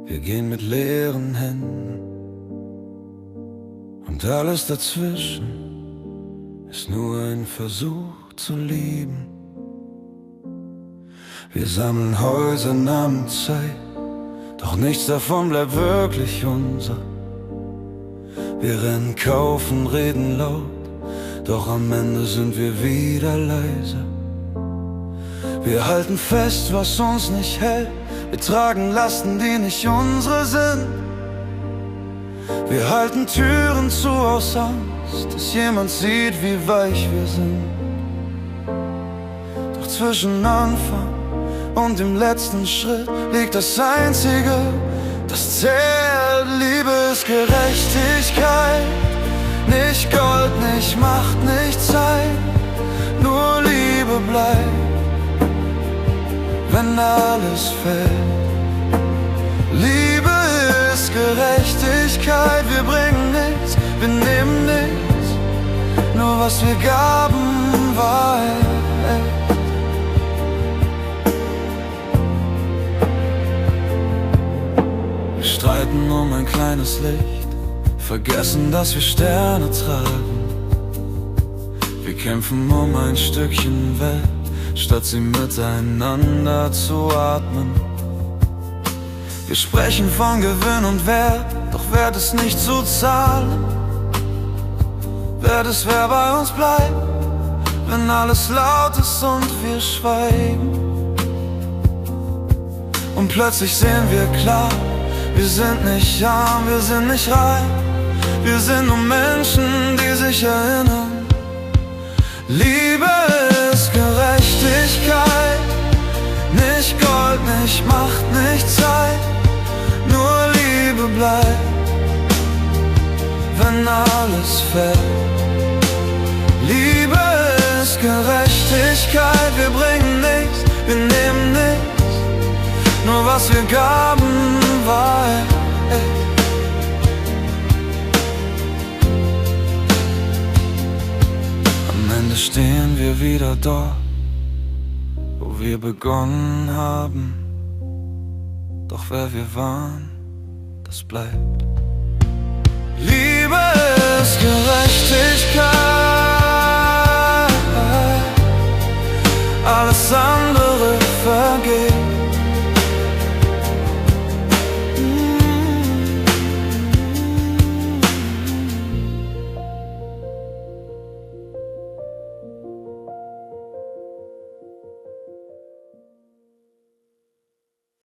Wir gehen mit leeren Händen und alles dazwischen ist nur ein Versuch zu lieben. Wir sammeln Häuser namens Zeit, doch nichts davon bleibt wirklich unser. Wir rennen, kaufen, reden laut, doch am Ende sind wir wieder leise. Wir halten fest, was uns nicht hält, wir tragen Lasten, die nicht unsere sind. Wir halten Türen zu aus Angst, dass jemand sieht, wie weich wir sind. Doch zwischen Anfang und dem letzten Schritt liegt das Einzige, das zählt. Liebe ist Gerechtigkeit, nicht Gold, nicht Macht, nicht Zeit. Nur Liebe bleibt, wenn alles fällt. Liebe ist Gerechtigkeit, wir bringen nichts, wir nehmen nichts, nur was wir gaben war echt. Wir streiten um ein kleines Licht, vergessen, dass wir Sterne tragen. Wir kämpfen um ein Stückchen Welt, statt sie miteinander zu atmen. Wir sprechen von Gewinn und Wert, doch wert es nicht zu zahlen. Wert es, wer bei uns bleibt, wenn alles laut ist und wir schweigen. Und plötzlich sehen wir klar, wir sind nicht arm, wir sind nicht reich. Wir sind nur Menschen, die sich erinnern. Liebe ist Gerechtigkeit, nicht Gold, nicht Macht, nicht Zeit. Nur Liebe bleibt, wenn alles fällt. Liebe ist Gerechtigkeit, wir bringen nichts, wir nehmen nichts, nur was wir gaben war echt. Am Ende stehen wir wieder dort, wo wir begonnen haben. Doch wer wir waren, das bleibt. Liebe ist Gerechtigkeit.